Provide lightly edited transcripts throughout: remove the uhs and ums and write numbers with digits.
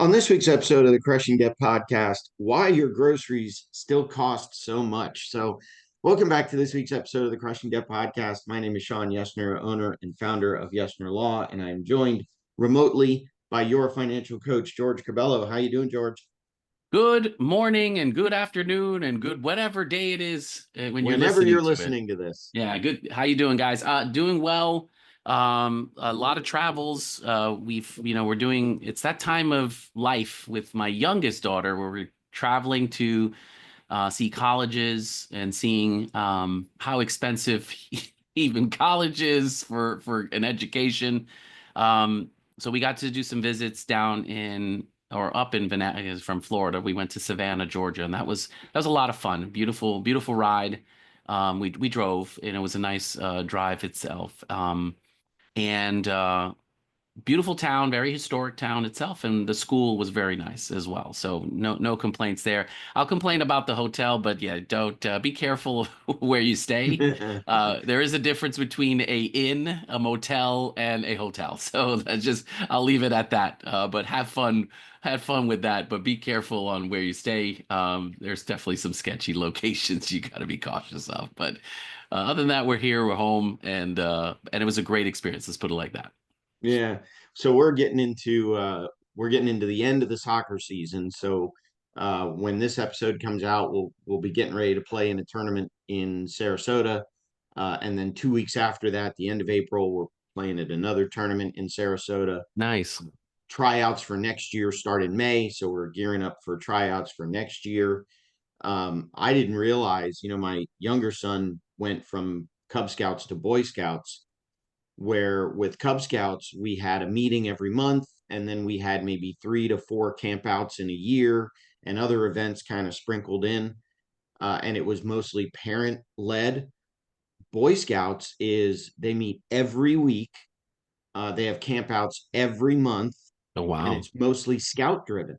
On this week's episode of the Crushing Debt Podcast, why your groceries still cost so much. Welcome back to this week's episode of the Crushing Debt Podcast. My name is Shawn Yesner, owner and founder of Yesner Law, and I am joined remotely by your financial coach, George Cabello. How you doing, George? Good morning and good afternoon and good whatever day it is when you're Whenever listening you're to it. listening to this. Yeah, good. How you doing, guys? Doing well. A lot of travels. We're doing, it's that time of life with my youngest daughter where we're traveling to see colleges and seeing how expensive even college is for an education. So we got to do some visits down in or up in from Florida. We went to Savannah, Georgia, and that was a lot of fun. Beautiful ride. We drove, and it was a nice drive itself. And Beautiful town, very historic town itself, and the school was very nice as well. So no complaints there. I'll complain about the hotel, but yeah, don't be careful where you stay. There is a difference between a inn, a motel, and a hotel. So that's just I'll leave it at that. But have fun with that. But be careful on where you stay. There's definitely some sketchy locations you got to be cautious of. But other than that, we're here, we're home, and it was a great experience. Let's put it like that. Yeah. So we're getting into the end of the soccer season. When this episode comes out, we'll be getting ready to play in a tournament in Sarasota. And then 2 weeks after that, the end of April, we're playing at another tournament in Sarasota. Nice. Tryouts for next year start in May, so we're gearing up for tryouts for next year. I didn't realize, my younger son went from Cub Scouts to Boy Scouts, where with Cub Scouts, we had a meeting every month, and then we had maybe 3 to 4 campouts in a year and other events kind of sprinkled in. And it was mostly parent led. Boy Scouts is they meet every week. They have campouts every month, Oh, and wow. it's mostly scout driven.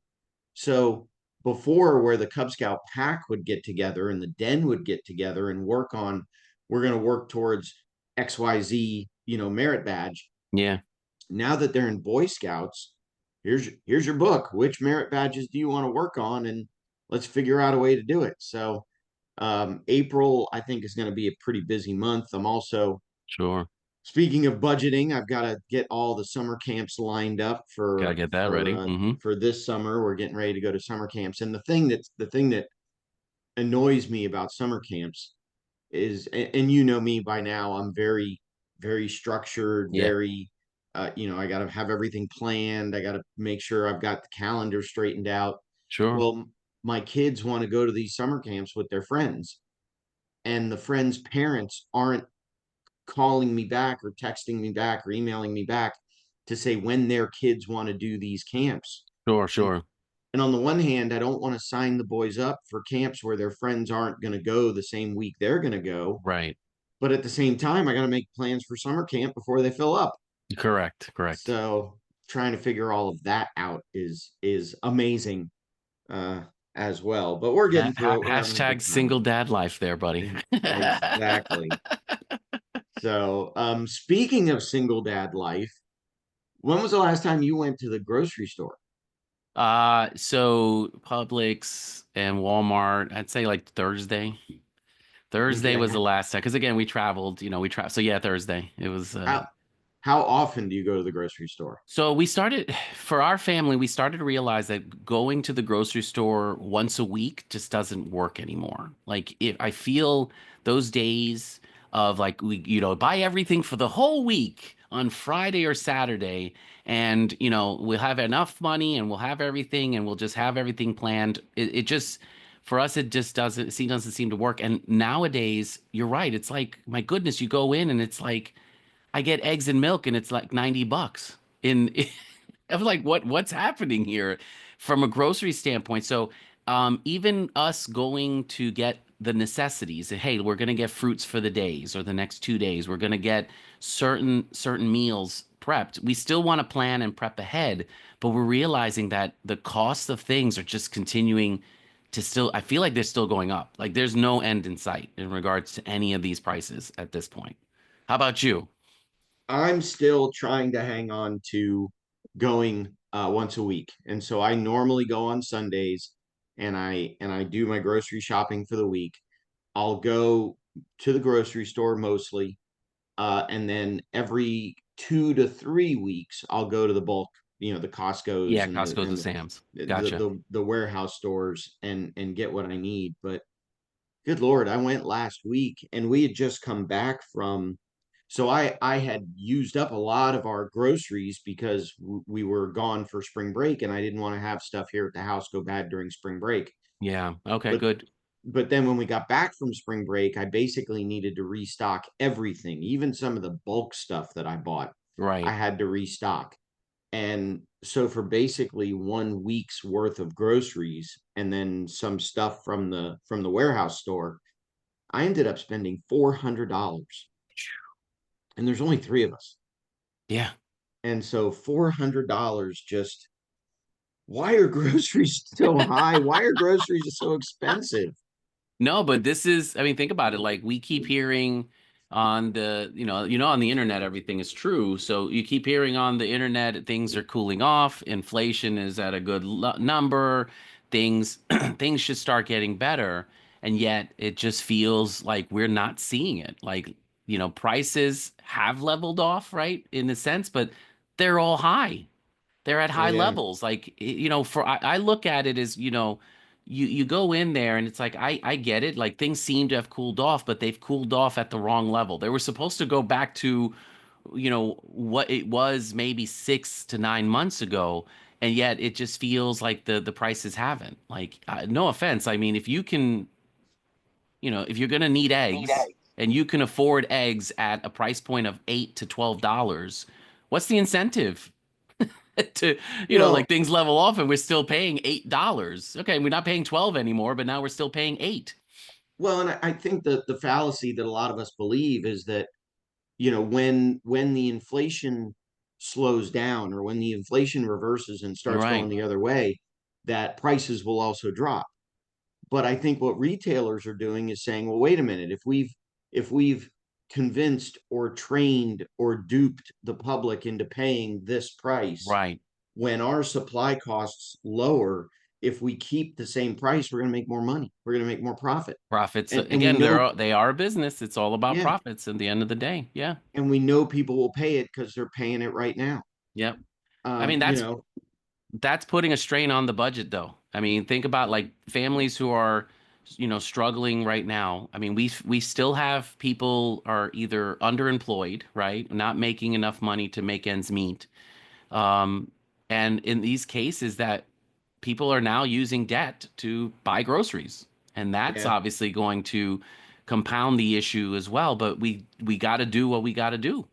So before, where the Cub Scout pack would get together and the den would get together and work on, we're going to work towards XYZ, merit badge. Yeah, Now that they're in Boy Scouts, here's your book. Which merit badges do you want to work on? And let's figure out a way to do it. April, I think, is going to be a pretty busy month. I'm also, sure. speaking of budgeting, I've got to get all the summer camps lined up Gotta for get that for ready. uh, Hmm. for this summer. We're getting ready to go to summer camps, and the thing that annoys me about summer camps is, and you know me by now, I'm very, very structured, Yeah, very, I got to have everything planned. I got to make sure I've got the calendar straightened out. sure. Well, my kids want to go to these summer camps with their friends, and the friends' parents aren't calling me back or texting me back or emailing me back to say when their kids want to do these camps. Sure, And sure. and on the one hand, I don't want to sign the boys up for camps where their friends aren't going to go the same week they're going to go. Right. But at the same time, I got to make plans for summer camp before they fill up. Correct, correct. So trying to figure all of that out is amazing, uh, as well. But we're getting through it. We're having a Hashtag good time. single dad life there, buddy. Exactly. Speaking of single dad life, when was the last time you went to the grocery store? So Publix and Walmart, I'd say like Thursday. Thursday was Okay. the last time, because again, we traveled, we traveled. So yeah, Thursday. It was How how often do you go to the grocery store? So we started for our family, we started to realize that going to the grocery store once a week just doesn't work anymore. Like if I feel those days of like we buy everything for the whole week on Friday or Saturday, and we'll have enough money and we'll have everything and we'll just have everything planned. It just for us it just doesn't seem to work. And nowadays, you're right. It's like, my goodness, you go in and it's like I get eggs and milk and it's like $90 in I'm like, what's happening here from a grocery standpoint? So even us going to get the necessities, hey, we're gonna get fruits for the days or the next 2 days, we're gonna get certain meals prepped. We still want to plan and prep ahead, but we're realizing that the cost of things are just continuing to still, I feel like they're still going up. Like there's no end in sight in regards to any of these prices at this point. How about you? I'm still trying to hang on to going once a week. And so I normally go on Sundays and I do my grocery shopping for the week. I'll go to the grocery store mostly, and then every 2 to 3 weeks I'll go to the bulk, the Costco's Yeah, and Costco's and Sam's. Gotcha. the warehouse stores and get what I need. But good Lord, I went last week and we had just come back from, so I had used up a lot of our groceries because we were gone for spring break and I didn't want to have stuff here at the house go bad during spring break. Yeah. Okay, But good. but then when we got back from spring break, I basically needed to restock everything, even some of the bulk stuff that I bought. I Right. had to restock. And so for basically 1 week's worth of groceries and then some stuff from the warehouse store, I ended up spending $400. And there's only three of us. Yeah. And so $400 just, why are groceries so high? Why are groceries so expensive? No, but this is, I mean, think about it. Like we keep hearing on the, on the internet, everything is true. So you keep hearing on the internet, things are cooling off. Inflation is at a good number. Things, things should start getting better. And yet it just feels like we're not seeing it. Like, prices have leveled off, right? In a sense, but they're all high. They're at Oh high yeah. levels. Like, for I look at it as, you go in there and it's like I get it. Like things seem to have cooled off, but they've cooled off at the wrong level. They were supposed to go back to, what it was maybe 6 to 9 months ago, and yet it just feels like the prices haven't. Like, no offense. I mean, if you can, if you're gonna need eggs and you can afford eggs at a price point of $8 to $12, what's the incentive? To like Well, things level off and we're still paying $8. Okay, we're not paying 12 anymore, but now we're still paying 8. and I think that the fallacy that a lot of us believe is that, when the inflation slows down or when the inflation reverses and starts going Right, the other way, that prices will also drop. But I think what retailers are doing is saying, well, wait a minute, if we've convinced or trained or duped the public into paying this price, right. when our supply costs lower, if we keep the same price, we're going to make more money. We're going to make more profit. Profits And we again, know, they are a business. It's all about yeah, profits at the end of the day. Yeah. and we know people will pay it because they're paying it right now. Yep. I Um, mean, you know, that's putting a strain on the budget though. I mean, think about like families who are, struggling right now. I mean, we still have people are either underemployed, right? Not making enough money to make ends meet. Um, and in these cases that people are now using debt to buy groceries. And that's yeah, obviously going to compound the issue as well. But we got to do what we got to do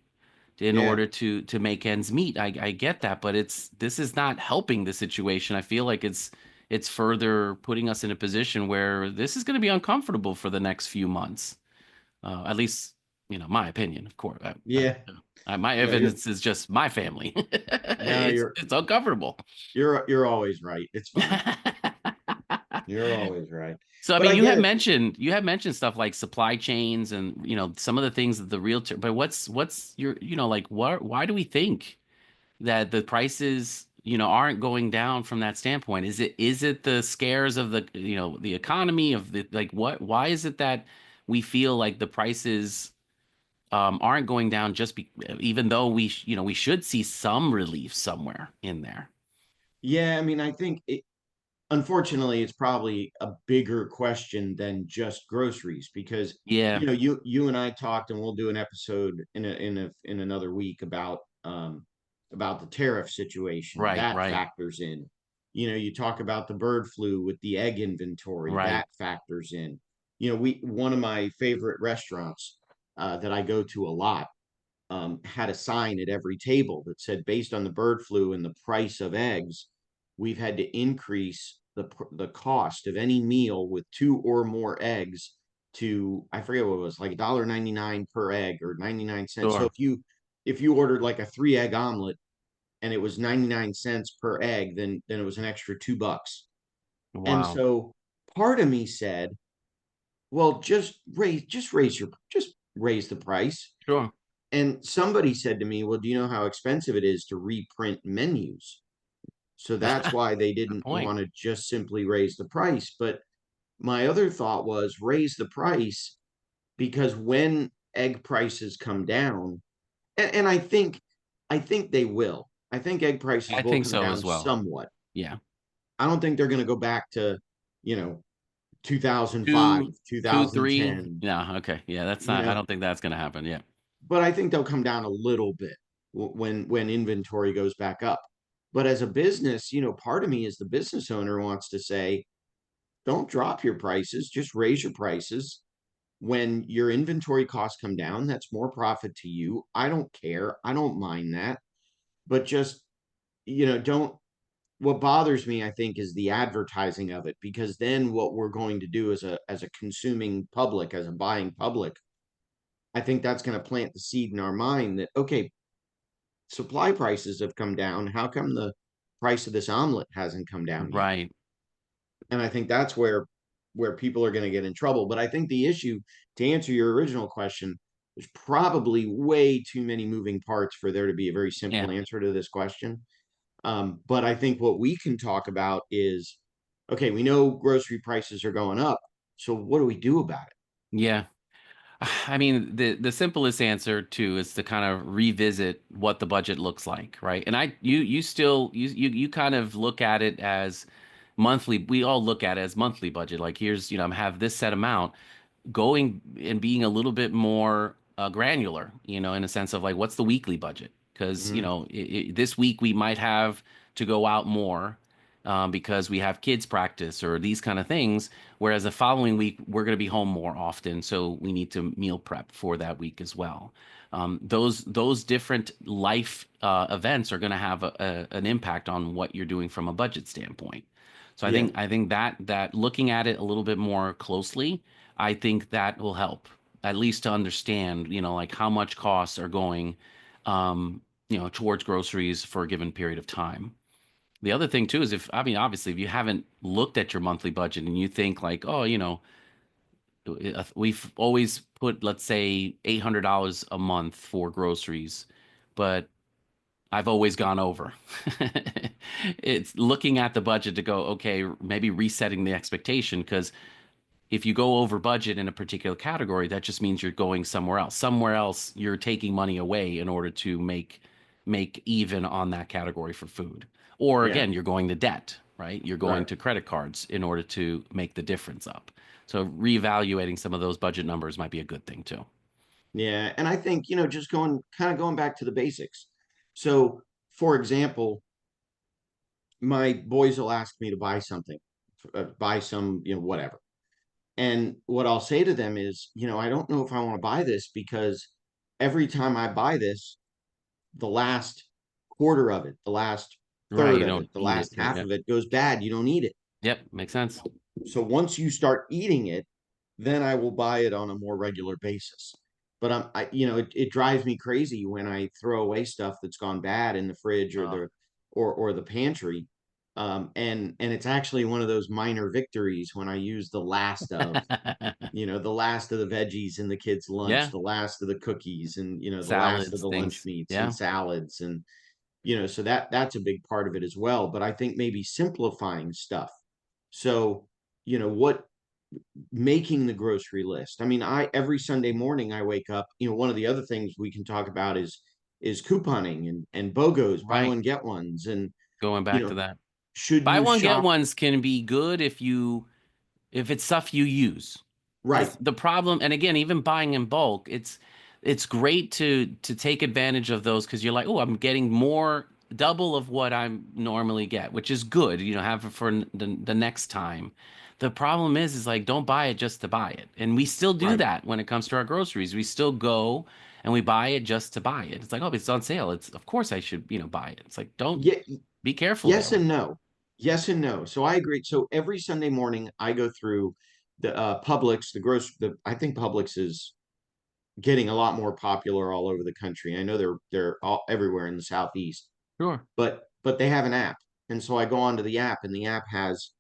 in yeah, order to make ends meet. I get that, but this is not helping the situation. I feel like it's further putting us in a position where this is going to be uncomfortable for the next few months. At least, my opinion, of course. yeah, My yeah. You're evidence is just my family. no, It's uncomfortable. you're always right. It's fine. You're always right. So I But mean, I get it. you have mentioned stuff like supply chains and some of the things that the realtor. But what's your like why do we think that the prices aren't going down from that standpoint? Is it the scares of the the economy of the like what why is it that we feel like the prices aren't going down even though we should see some relief somewhere in there? Yeah, I mean, I think unfortunately, it's probably a bigger question than just groceries because Yeah, you and I talked, and we'll do an episode in another week about the tariff situation right, that right, factors in. You talk about the bird flu with the egg inventory right. that factors in. We one of my favorite restaurants that I go to a lot had a sign at every table that said, based on the bird flu and the price of eggs, we've had to increase the cost of any meal with two or more eggs to, I forget what it was, like $1.99 per egg or 99 cents. So Sure. if you ordered like a 3 egg omelet and it was 99 cents per egg, then it was an extra $2. And Wow. so part of me said, well, just raise the price. Sure. And somebody said to me, well, do you know how expensive it is to reprint menus? So that's why they Good didn't point. want to just simply raise the price. But my other thought was raise the price because when egg prices come down, and I think they will. I think egg prices I will think come so down as well. somewhat. Yeah. I don't think they're going to go back to, you know, 2005, Two, two, three. 2010, Yeah. Okay. Yeah. That's you not, I know, don't think that's going to happen. Yeah. but I think they'll come down a little bit when inventory goes back up. But as a business, part of me as the business owner wants to say, don't drop your prices, just raise your prices. When your inventory costs come down, that's more profit to you. I don't care. I don't mind that. But just, don't what bothers me, I think, is the advertising of it, because then what we're going to do as a consuming public, as a buying public, I think that's going to plant the seed in our mind that, okay, supply prices have come down. How come the price of this omelet hasn't come down yet? Right. And I think that's where people are going to get in trouble. But I think the issue, to answer your original question, there's probably way too many moving parts for there to be a very Yeah. simple answer to this question. But I think what we can talk about is, okay, we know grocery prices are going up. So what do we do about it? Yeah. I mean, the simplest answer too is to kind of revisit what the budget looks like, right? And you still you kind of look at it as monthly. We all look at it as monthly budget. Like here's, I have this set amount. Going and being a little bit more granular, in a sense of like, what's the weekly budget? Because, Hmm. this week we might have to go out more because we have kids practice or these kind of things. Whereas the following week, we're going to be home more often. So we need to meal prep for that week as well. Those different life events are going to have an impact on what you're doing from a budget standpoint. So I Yeah, think I think that looking at it a little bit more closely, I think that will help at least to understand, like how much costs are going, towards groceries for a given period of time. The other thing too is if, I mean, obviously, if you haven't looked at your monthly budget and you think like, oh, we've always put, let's say, $800 a month for groceries, but I've always gone over. It's looking at the budget to go, okay, maybe resetting the expectation because if you go over budget in a particular category, that just means you're going somewhere else. Somewhere else, you're taking money away in order to make even on that category for food. Or yeah, again, you're going to debt, right? You're going right. to credit cards in order to make the difference up. So reevaluating some of those budget numbers might be a good thing too. Yeah, and I think, just going back to the basics. So, for example, my boys will ask me to buy something, buy some, whatever. And what I'll say to them is, I don't know if I want to buy this because every time I buy this, the last quarter of it, the last Right. third You of don't it, the eat it. last Right. half Yep. of it goes bad. You don't eat it. Yep. Makes sense. So once you start eating it, then I will buy it on a more regular basis. But it drives me crazy when I throw away stuff that's gone bad in the fridge or Oh. the pantry. And it's actually one of those minor victories when I use the last of the veggies in the kids' lunch, Yeah. the last of the cookies, and the last of Salads, the lunch things. meats and Yeah. salads, and so that's a big part of it as well. But I think maybe simplifying stuff. So, what making the grocery list. I mean, I every Sunday morning I wake up, one of the other things we can talk about is couponing and BOGOs, buy Right. one get ones, and Going you back to know, that. should Buy you one, get shop ones can be good if it's stuff you use. right? The problem, and again, even buying in bulk, it's great to take advantage of those because you're like, oh, I'm getting more double of what I normally get, which is good, have it for the next time. The problem is like don't buy it just to buy it. And we still do Right. that when it comes to our groceries. We still go and we buy it just to buy it. It's like, oh, it's on sale. It's of course I should, buy it. It's like, don't Yeah, be careful there yes with and that. no. Yes and no. So I agree. So every Sunday morning I go through the Publix, the I think Publix is getting a lot more popular all over the country. I know they're all everywhere in the southeast, Sure. but they have an app, and so I go onto the app, and the app has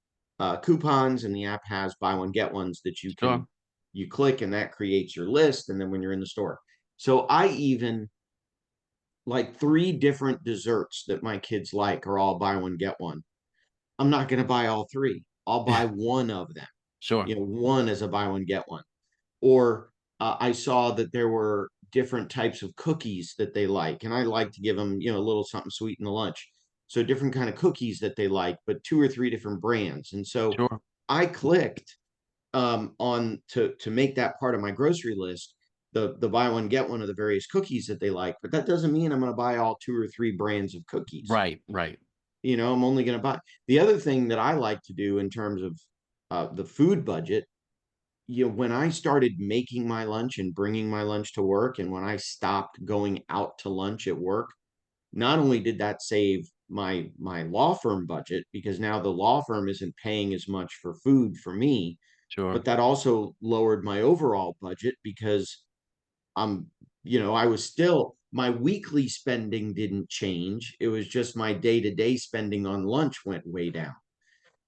coupons, and the app has buy one get ones that Sure. you click, and that creates your list, and then when you're in the store. So I even like three different desserts that my kids like are all buy one, get one. I'm not going to buy all three. I'll buy one of them. Sure. You know, one as a buy one, get one. Or I saw that there were different types of cookies that they like, and I like to give them, you know, a little something sweet in the lunch. So different kind of cookies that they like, but two or three different brands. And so Sure. I clicked on to make that part of my grocery list, the buy one get one of the various cookies that they like. But that doesn't mean I'm going to buy all two or three brands of cookies. Right. Right. You know, I'm only going to buy. The other thing that I like to do in terms of the food budget, you know, when I started making my lunch and bringing my lunch to work, and when I stopped going out to lunch at work, not only did that save my law firm budget because now the law firm isn't paying as much for food for me, Sure. but that also lowered my overall budget because I'm, you know, I was still, my weekly spending didn't change. It was just my day-to-day spending on lunch went way down.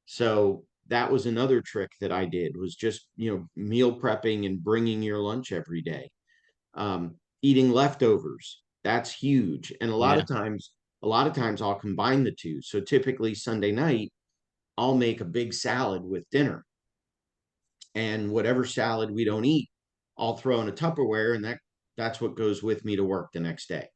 So that was another trick that I did was just, you know, meal prepping and bringing your lunch every day. Eating leftovers, that's huge. And Yeah. a lot of times I'll combine the two. So typically Sunday night, I'll make a big salad with dinner, and whatever salad we don't eat, I'll throw in a Tupperware, and that's what goes with me to work the next day.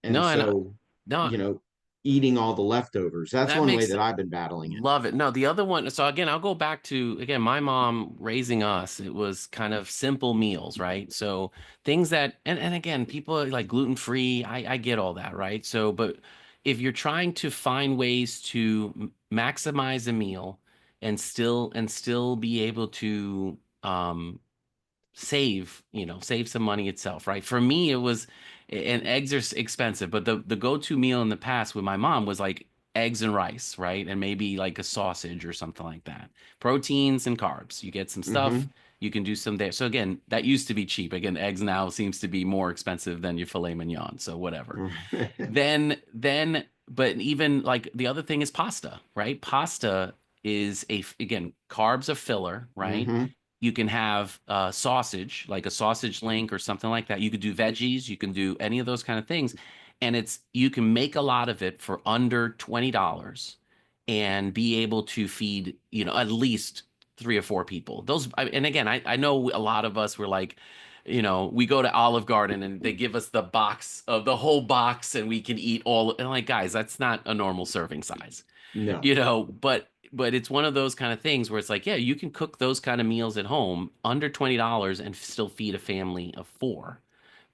And No, and so, no, you know, eating all the leftovers, that's that one way makes that I've been battling it. love it. No, the other one. So again, I'll go back to again, my mom raising us. It was kind of simple meals, right? So things that, and again, people are like gluten free. I get all that, right? So, but if you're trying to find ways to maximize a meal and still be able to save some money itself, right? For me, it was, and eggs are expensive, but the go-to meal in the past with my mom was like eggs and rice, right? And maybe like a sausage or something like that. Proteins and carbs. You get some stuff, Mm-hmm. you can do some there. So again, that used to be cheap. Again, eggs now seems to be more expensive than your filet mignon. So whatever. But even like the other thing is pasta, right? Pasta is again, carbs are filler, right? Mm-hmm. You can have sausage, like a sausage link or something like that. You could do veggies, you can do any of those kind of things. And you can make a lot of it for under $20 and be able to feed, at least three or four people. And again, I know a lot of us were like, we go to Olive Garden and they give us the whole box and we can eat all. And like, guys, that's not a normal serving size, No. but it's one of those kind of things where it's like, yeah, you can cook those kind of meals at home under $20 and still feed a family of four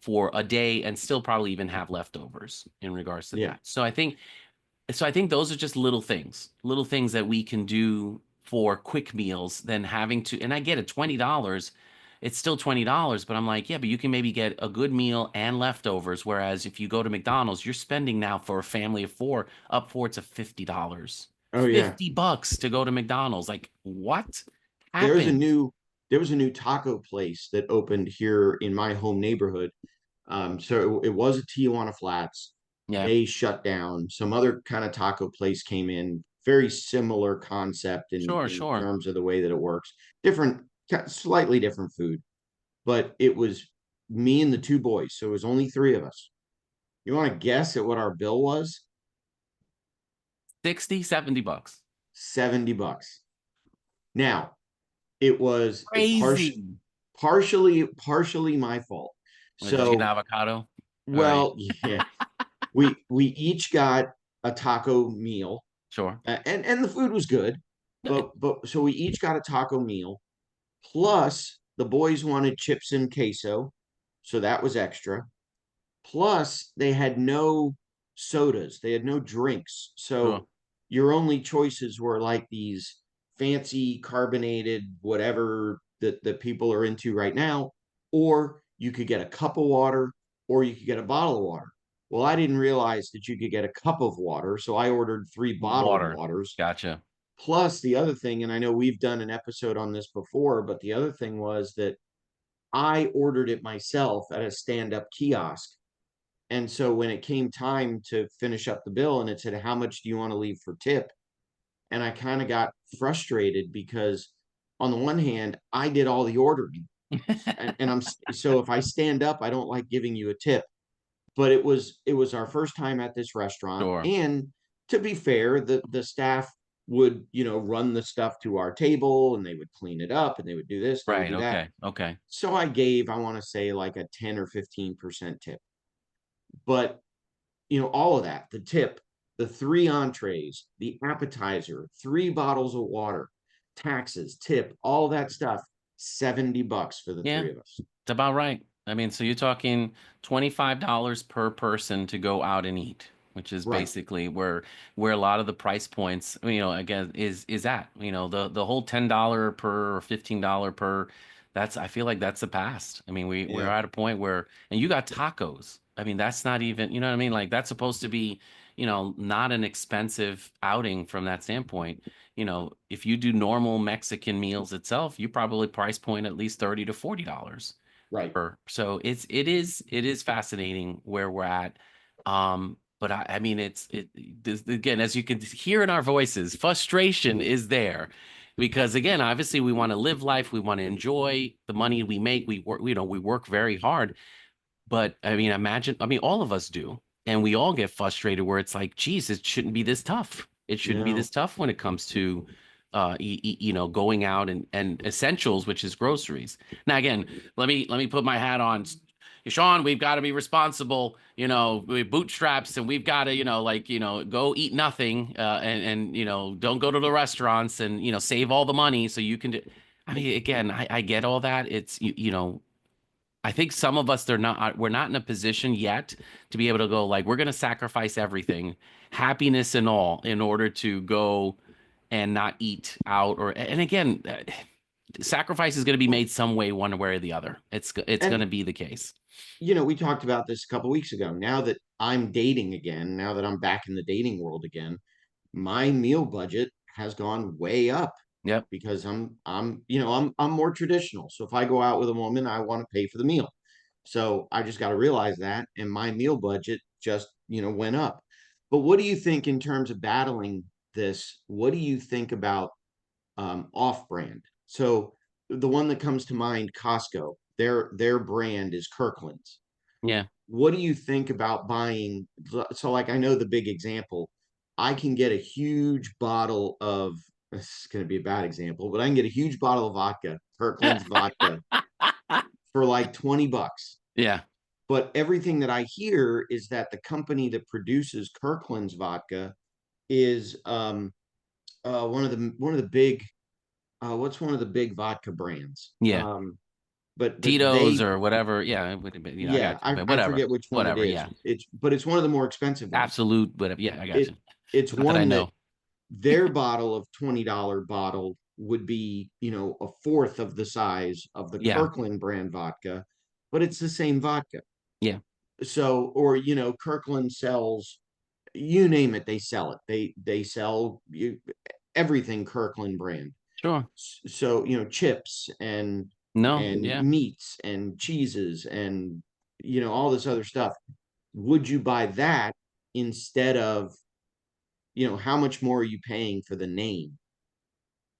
for a day and still probably even have leftovers in regards to Yeah. that. So I think those are just little things that we can do for quick meals than having to, and I get it, $20, it's still $20, but I'm like, yeah, but you can maybe get a good meal and leftovers. Whereas if you go to McDonald's, you're spending now for a family of four upwards of $50. Oh yeah. $50 to go to McDonald's. Like, what There's a happened? new there was a new taco place that opened here in my home neighborhood. So it was a Tijuana Flats. Yeah, They shut down. Some other kind of taco place came in. Very similar concept sure, in sure. terms of the way that it works. Different, slightly different food, but it was me and the two boys. So it was only three of us. You want to guess at what our bill was? 60, $70. $70. Now, it was Crazy. partially my fault. Did you get an So, avocado? All right, well, yeah, we each got a taco meal, sure. and the food was good, but so we each got a taco meal. Plus, the boys wanted chips and queso, so that was extra. Plus, they had no sodas, they had no drinks. Sure. So your only choices were like these fancy carbonated whatever that people are into right now, or you could get a cup of water, or you could get a bottle of water. Well, I didn't realize that you could get a cup of water, so I ordered three bottled Water. waters. Gotcha. Plus, the other thing, and I know we've done an episode on this before, but the other thing was that I ordered it myself at a stand up kiosk, and so when it came time to finish up the bill and it said, how much do you want to leave for tip? And I kind of got frustrated because, on the one hand, I did all the ordering. And so if I stand up, I don't like giving you a tip. But it was our first time at this restaurant, Sure. and to be fair, the staff would run the stuff to our table, and they would clean it up, and they would do this, they would Right. do that. Okay. Okay. So I gave, I want to say, like a 10 or 15% tip. But all of that, the tip, the three entrees, the appetizer, three bottles of water, taxes, tip, all that stuff, $70 for the Yeah. three of us. It's about right. I mean, so you're talking $25 per person to go out and eat, which is Right. basically where a lot of the price points, again, is at. The whole $10 per or $15 per, that's I feel like that's the past. I mean, we're Yeah. at a point where, and you got tacos. I mean, that's not even, you know what I mean? Like that's supposed to be, not an expensive outing from that standpoint. If you do normal Mexican meals itself, you probably price point at least $30 to $40. Right. So it is fascinating where we're at. But I mean this, again, as you can hear in our voices, frustration is there because again, obviously we want to live life, we want to enjoy the money we make, we work, we work very hard. But I mean, imagine, I mean, all of us do. And we all get frustrated where it's like, geez, it shouldn't be this tough. It shouldn't be No. this tough when it comes to, going out and essentials, which is groceries. Now, again, let me put my hat on. Shawn, we've got to be responsible, we bootstraps and we've got to, go eat nothing, and, don't go to the restaurants and, save all the money so you can do. I mean, again, I get all that. It's, I think some of us we're not in a position yet to be able to go like we're going to sacrifice everything, happiness and all in order to go and not eat out and again, sacrifice is going to be made some way one way or the other. It's going And to be the case. we talked about this a couple weeks ago. Now that I'm dating again, now that I'm back in the dating world again, my meal budget has gone way up Yep. because I'm more traditional. So if I go out with a woman, I want to pay for the meal. So I just got to realize that, and my meal budget just went up. But what do you think in terms of battling this? What do you think about off brand? So the one that comes to mind, Costco, their brand is Kirkland's. Yeah. What do you think about buying? So, like, I know the big example. I can get a huge bottle of, this is going to be a bad example, but I can get a huge bottle of vodka, Kirkland's vodka, for like $20. Yeah. But everything that I hear is that the company that produces Kirkland's vodka is one of the big what's one of the big vodka brands? Yeah. But Tito's they or whatever. Yeah, it would have been, I yeah, got you. But I whatever. forget which one it Whatever. is. Yeah. But it's one of the more expensive ones. Absolute, whatever. Yeah, I got It you. it's Not that I one that know. their bottle of $20 bottle would be, a fourth of the size of the Yeah. Kirkland brand vodka, but it's the same vodka. Yeah. So, or Kirkland sells, you name it, they sell it. They sell everything Kirkland brand. Sure. So, chips and No. Yeah. meats and cheeses and all this other stuff. Would you buy that instead of, how much more are you paying for the name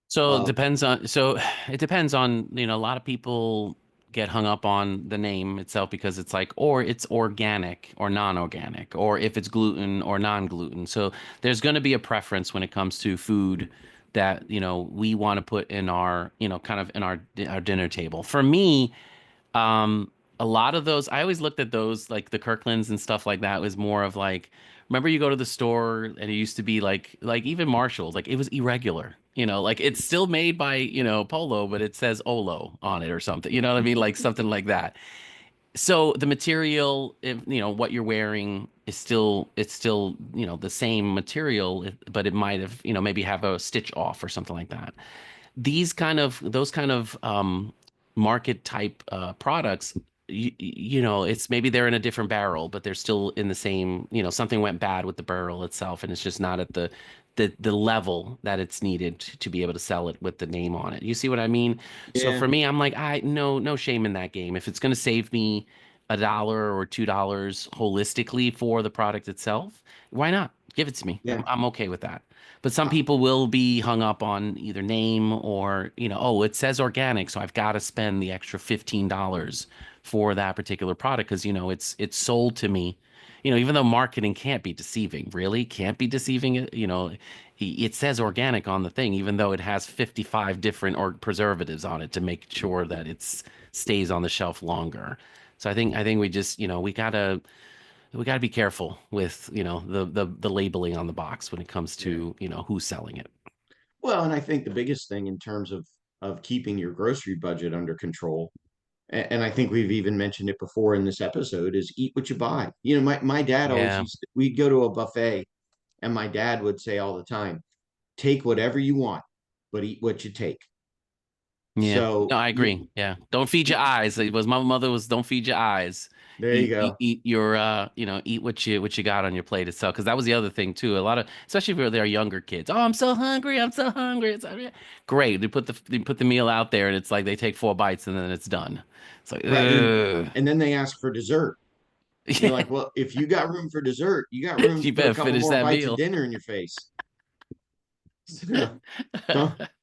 So it of? depends on, so it depends on, a lot of people get hung up on the name itself because it's like, or it's organic or non-organic, or if it's gluten or non-gluten. So there's going to be a preference when it comes to food that, we want to put in our, kind of in our dinner table. For me, um, a lot of those, I always looked at those like the Kirklands and stuff like that was more of like, remember you go to the store and it used to be like even Marshalls, like it was irregular, like it's still made by, Polo, but it says Olo on it or something, you know what I mean? Like something like that. So the material, if, what you're wearing is still, it's still, the same material, but it might have, maybe have a stitch off or something like that. Those kind of market type products, it's maybe they're in a different barrel but they're still in the same, something went bad with the barrel itself and it's just not at the level that it's needed to be able to sell it with the name on it. You see what I mean? So Yeah. for me, I'm like, I no shame in that game. If it's going to save me $1 or $2 holistically for the product itself, why not? Give it to me. Yeah. I'm okay with that. But some I- people will be hung up on either name or, oh, it says organic, so I've got to spend the extra $15 for that particular product because, it's sold to me. Even though marketing can't be deceiving, really can't be deceiving, it says organic on the thing, even though it has 55 different or preservatives on it to make sure that it's stays on the shelf longer. So I think we just, we gotta be careful with, the labeling on the box when it comes yeah. to, who's selling it. Well, and I think the biggest thing in terms of keeping your grocery budget under control, and I think we've even mentioned it before in this episode, is eat what you buy. My dad always Yeah. used to, we'd go to a buffet, and my dad would say all the time, take whatever you want, but eat what you take. Yeah. No, So I agree. Yeah. Don't feed your eyes. It was my mother was don't feed your eyes. there you Eat go. your eat what you got on your plate itself. Because that was the other thing too. A lot of especially if they're younger kids. Oh, I'm so hungry. I'm so hungry. Great. They put the meal out there and it's like they take 4 bites and then it's done. It's like, Right. And ugh. and then they ask for dessert. And you're like, well, if you got room for dessert, you got room to You put a better couple finish more that bites of meal. dinner in your face. So,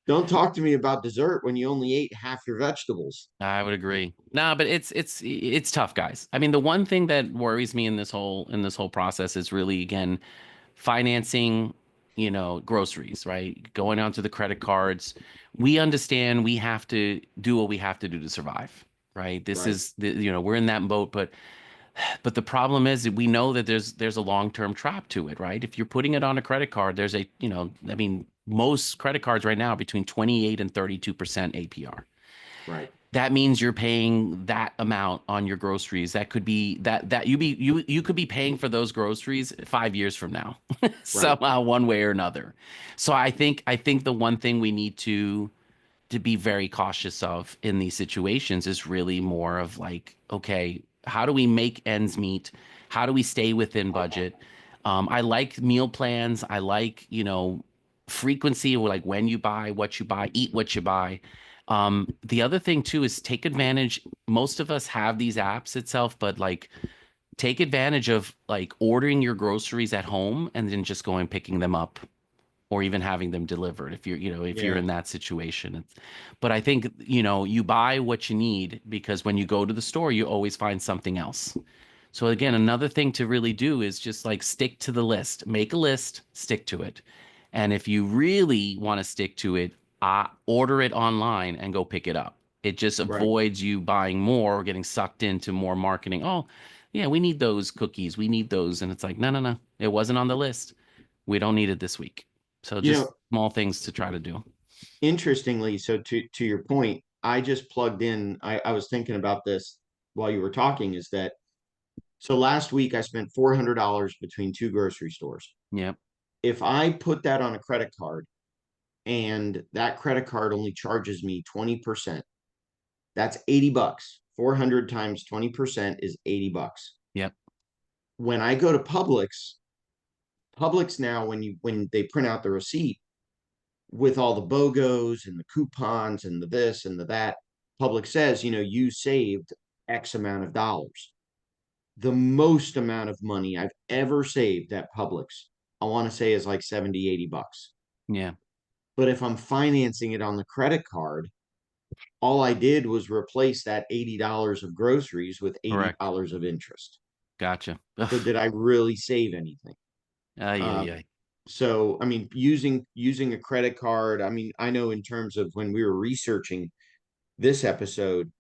don't talk to me about dessert when you only ate half your vegetables. I would agree. Nah, but it's tough, guys. I mean, the one thing that worries me in this whole process is really again financing, groceries, right? Going onto the credit cards. We understand we have to do what we have to do to survive, right? This Right. is we're in that boat, but the problem is that we know that there's a long-term trap to it, right? If you're putting it on a credit card, there's I mean, most credit cards right now are between 28 and 32% APR. Right. That means you're paying that amount on your groceries. That could be that you could be paying for those groceries 5 years from now, Right. somehow one way or another. So I think the one thing we need to be very cautious of in these situations is really more of like, okay, how do we make ends meet? How do we stay within budget? I like meal plans. I like, frequency, like when you buy, what you buy, eat what you buy. The other thing too is take advantage. Most of us have these apps itself, but like take advantage of like ordering your groceries at home and then just going picking them up or even having them delivered if you're Yeah. in that situation. But I think, you buy what you need because when you go to the store, you always find something else. So again, another thing to really do is just like stick to the list. Make a list, stick to it. And if you really want to stick to it, order it online and go pick it up. It just Right. avoids you buying more or getting sucked into more marketing. Oh, yeah, we need those cookies. We need those. And it's like, no, no, no. It wasn't on the list. We don't need it this week. So You just know, small things to try to do. interestingly, so to your point, I just plugged in. I was thinking about this while you were talking. Is that so? Last week I spent $400 between two grocery stores. Yep. If I put that on a credit card and that credit card only charges me 20%, that's $80. 400 times 20% is $80. Yep. When I go to Publix now, when they print out the receipt with all the BOGOs and the coupons and the this and the that, Publix says, you saved X amount of dollars. The most amount of money I've ever saved at Publix, I want to say is like 70, $80. Yeah. But if I'm financing it on the credit card, all I did was replace that $80 of groceries with Correct. $80 of interest. Gotcha. So Ugh. did I really save anything? Ay, ay, Um, ay. so I mean, using a credit card, I mean, I know in terms of when we were researching this episode,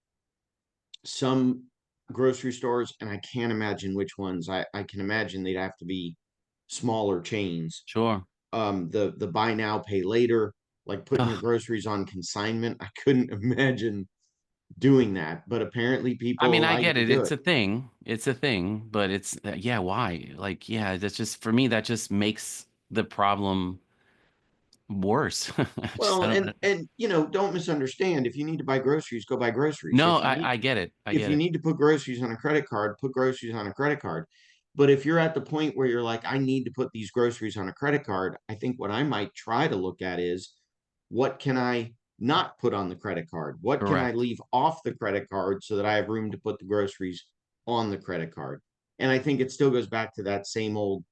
some grocery stores, and I can't imagine which ones. I can imagine they'd have to be smaller chains. Sure. The buy now, pay later, like putting your Ugh. groceries on consignment. I couldn't imagine doing that, but apparently I mean, people I like get to it. do It's it. a thing. It's a thing, but it's yeah, why? Like, yeah, that's just for me, that just makes the problem worse. Well, I don't and don't misunderstand. If you need to buy groceries, go buy groceries. No, If you I need get it. I if get you it. need to put groceries on a credit card, put groceries on a credit card. But if you're at the point where you're like, I need to put these groceries on a credit card, I think what I might try to look at is what can I not put on the credit card? What can I Correct. leave off the credit card so that I have room to put the groceries on the credit card. And I think it still goes back to that same old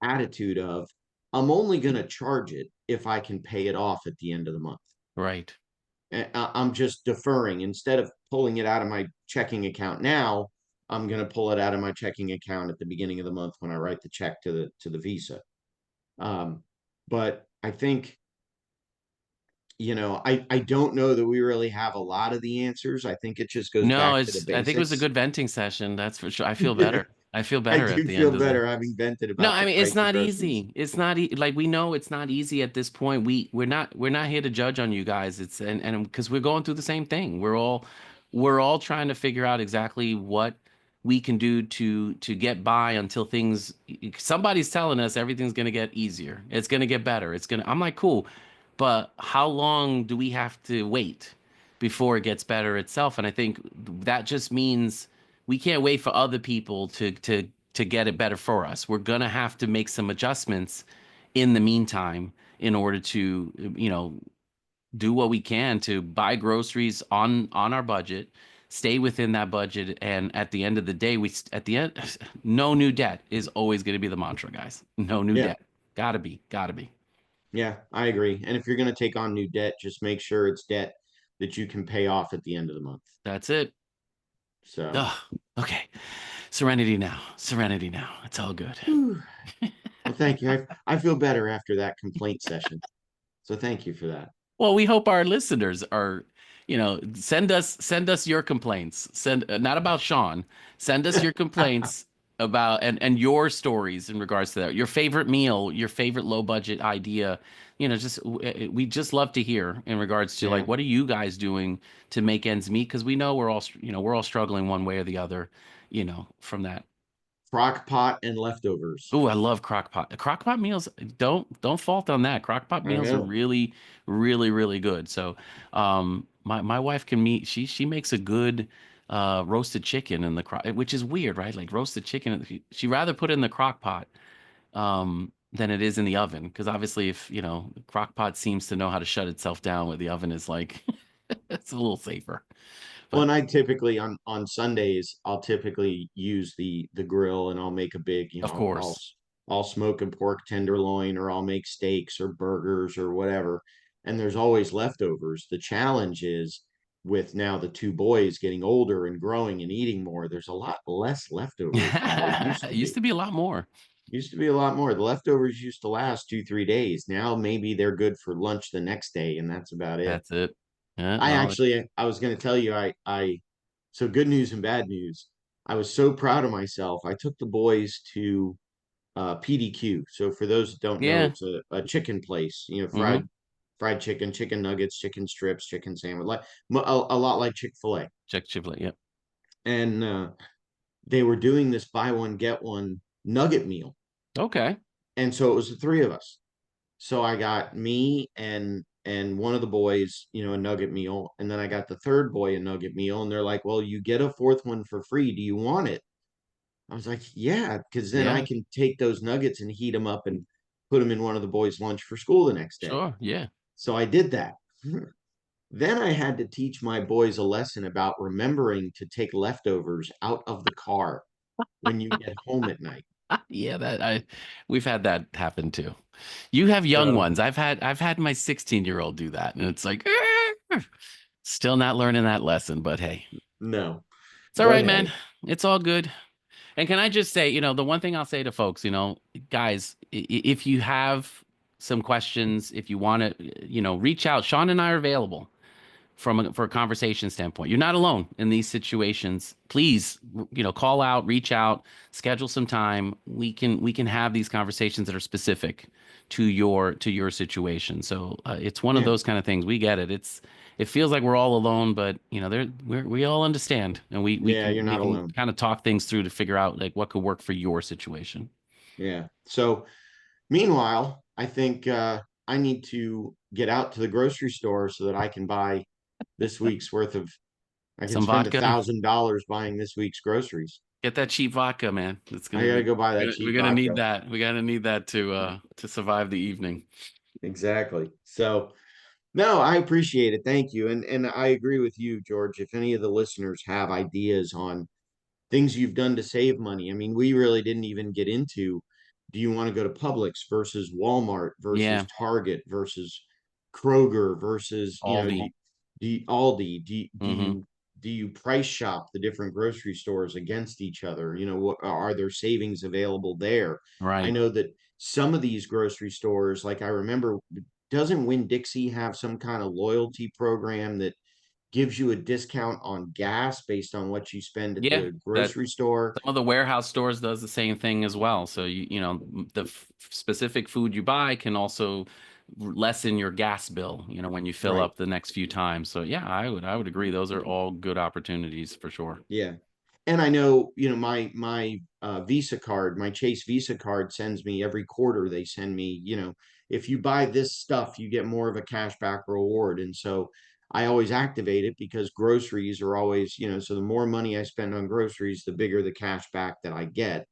attitude of I'm only going to charge it if I can pay it off at the end of the month. Right. I'm just deferring instead of pulling it out of my checking account now. I'm going to pull it out of my checking account at the beginning of the month when I write the check to the Visa. Um, but I think, I don't know that we really have a lot of the answers. I think it just goes No, back to the it's I think it was a basics. good venting session. That's for sure. I feel better. I feel I better at do the feel end of the better having vented No, about I the mean it's price of not groceries. easy. It's not like we know it's not easy at this point. We're not here to judge on you guys. It's and because we're going through the same thing. We're all trying to figure out exactly what we can do to get by until things somebody's telling us everything's going to get easier. It's going to get better. I'm like, cool. But how long do we have to wait before it gets better itself? And I think that just means we can't wait for other people to get it better for us. We're gonna have to make some adjustments in the meantime in order to, do what we can to buy groceries on our budget, stay within that budget, and at the end of the day, at the end, no new debt is always going to be the mantra, guys. No new Yeah, debt. Gotta be. yeah, I agree. And if you're going to take on new debt, just make sure it's debt that you can pay off at the end of the month. That's it. So, Oh, okay. Serenity now. Serenity now. It's all good. whew. Well, thank you. I feel better after that complaint session. So thank you for that. Well, we hope our listeners are, send us your complaints. Send not about Shawn. Send us your complaints about and your stories in regards to that. Your favorite meal, your favorite low budget idea. We just love to hear in regards to like Yeah. what are you guys doing to make ends meet? Because we know we're all struggling one way or the other, from that. Crock pot and leftovers. Oh, I love crock pot. Crock pot meals, don't fault on that. Crock pot I meals are know. really, really, really good. So, my wife can meet. She makes a good roasted chicken in the crock, which is weird, right? Like roasted chicken, she rather put it in the crock pot than it is in the oven, because obviously, if the crock pot seems to know how to shut itself down, where the oven is like it's a little safer. Well, But and I typically on Sundays I'll typically use the grill and I'll make a big, of I'll course, I'll smoke a pork tenderloin or I'll make steaks or burgers or whatever. And there's always leftovers. The challenge is with now the two boys getting older and growing and eating more, there's a lot less leftovers than there used it to used be. to be a lot more. Used to be a lot more. The leftovers used to last 2, 3 days. Now maybe they're good for lunch the next day, and that's about it. That's it. Yeah, I well, actually, I was going to tell you, so good news and bad news. I was so proud of myself. I took the boys to PDQ. So for those that don't know, yeah. it's a chicken place. Mm-hmm. Fried chicken, chicken nuggets, chicken strips, chicken sandwich, like a lot like Chick-fil-A. Check Chiblet. Yep. And they were doing this buy one get one nugget meal, Okay. and so it was the three of us. So I got me and one of the boys, a nugget meal, and then I got the third boy a nugget meal, and they're like, "Well, you get a fourth one for free. Do you want it?" I was like, "Yeah, because then I Yeah. can take those nuggets and heat them up and put them in one of the boys' lunch for school the next day." Sure. Yeah. So I did that. Then I had to teach my boys a lesson about remembering to take leftovers out of the car when you get home at night. Yeah. We've had that happen too. You have young So ones. I've had my 16-year-old do that, and it's like, still not learning that lesson. But hey, no, it's all but right, man. hey, It's all good. And can I just say, the one thing I'll say to folks, guys, if you have some questions, if you want to, reach out. Shawn and I are available. For a conversation standpoint. You're not alone in these situations. Please, call out, reach out, schedule some time. We can have these conversations that are specific to your situation. So it's one of yeah, those kind of things. We get it. It feels like we're all alone, but we all understand, and we yeah, can you're we not can alone. kind of talk things through to figure out like what could work for your situation. Yeah. So meanwhile, I think I need to get out to the grocery store so that I can buy this week's worth of. I can Some spend a vodka. thousand dollars buying this week's groceries. Get that cheap vodka, man. It's I gonna gotta be go buy that we're cheap gonna need vodka. that. We're gonna need that to survive the evening. Exactly. So no, I appreciate it. Thank you. And I agree with you, George. If any of the listeners have ideas on things you've done to save money. I mean, we really didn't even get into, do you want to go to Publix versus Walmart versus Yeah, Target versus Kroger versus, Aldi. do you, Aldi, Hmm. do you price shop the different grocery stores against each other? What are there savings available there? I Right. know that some of these grocery stores, like I remember, doesn't Winn Dixie have some kind of loyalty program that gives you a discount on gas based on what you spend at Yeah, the that grocery store? some of the warehouse stores does the same thing as well. So the specific food you buy can also lessen your gas bill, when you fill Right. up the next few times. So yeah, I would agree. Those are all good opportunities for sure. Yeah. And I know, my Visa card, my Chase Visa card sends me every quarter, they send me, if you buy this stuff, you get more of a cashback reward. And so I always activate it because groceries are always, so the more money I spend on groceries, the bigger the cash back that I get.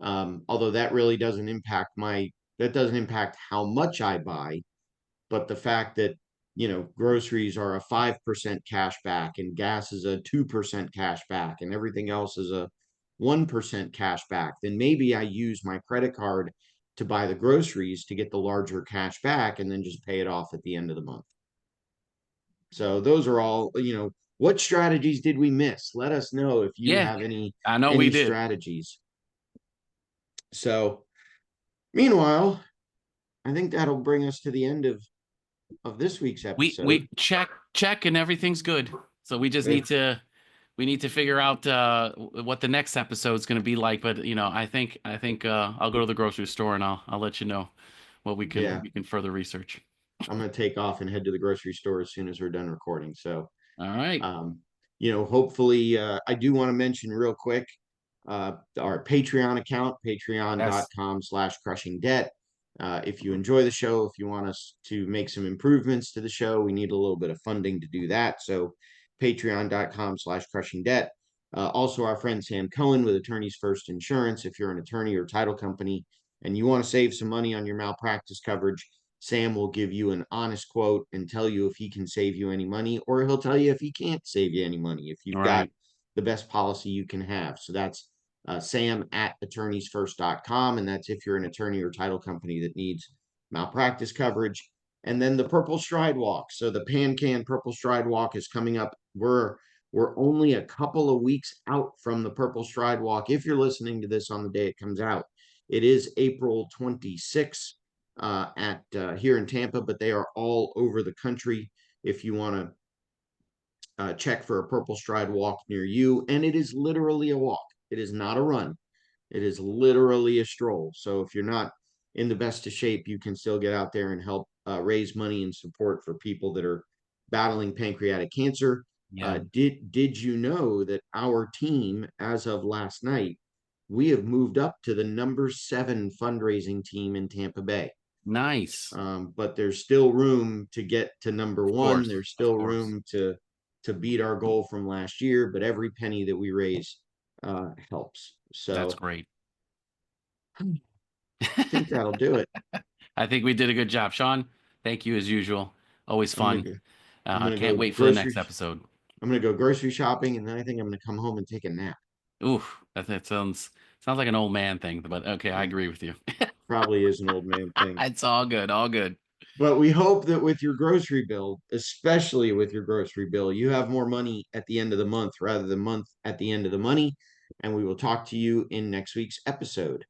Although that doesn't impact how much I buy, but the fact that groceries are a 5% cash back and gas is a 2% cash back and everything else is a 1% cash back, then maybe I use my credit card to buy the groceries to get the larger cash back and then just pay it off at the end of the month. So those are all, what strategies did we miss? Let us know if you Yeah, have I know we any did. strategies. So meanwhile, I think that'll bring us to the end of this week's We episode. check and everything's good. So we just Yeah. need to figure out what the next episode's going to be like. But I think I'll go to the grocery store and I'll let you know what we can Yeah. we can further research. I'm going to take off and head to the grocery store as soon as we're done recording. So, All right. um, hopefully, I do want to mention real quick our Patreon account, Yes. patreon.com/crushing debt. If you enjoy the show, if you want us to make some improvements to the show, we need a little bit of funding to do that. So, patreon.com/crushing debt. Also, our friend Sam Cohen with Attorneys First Insurance. If you're an attorney or title company and you want to save some money on your malpractice coverage, Sam will give you an honest quote and tell you if he can save you any money, or he'll tell you if he can't save you any money, if you've All got right. the best policy you can have. So that's Sam at attorneysfirst.com. And that's if you're an attorney or title company that needs malpractice coverage. And then the Purple Stride Walk. So the PanCan Purple Stride Walk is coming up. We're only a couple of weeks out from the Purple Stride Walk. If you're listening to this on the day it comes out, it is April 26th at here in Tampa, but they are all over the country. If you want to check for a Purple Stride walk near you, and it is literally a walk. It is not a run. It is literally a stroll. So if you're not in the best of shape, you can still get out there and help raise money and support for people that are battling pancreatic cancer. Yeah. Did you know that our team, as of last night, we have moved up to the number 7 fundraising team in Tampa Bay? Nice. But there's still room to get to number Of one. course. There's Of still course. room to beat our goal from last year, but every penny that we raise helps. That's So great. I think that'll do it. I think we did a good job, Shawn. Thank you as usual. Always I'm gonna fun. go. I'm gonna Can't go wait for the next episode. I'm gonna go grocery shopping, and then I think I'm gonna come home and take a nap. Ooh, that sounds like an old man thing, but okay, I Yeah, agree with you. probably is an old man thing. It's all good, all good. But we hope that with your grocery bill, especially with your grocery bill, you have more money at the end of the month rather than month at the end of the money. And we will talk to you in next week's episode.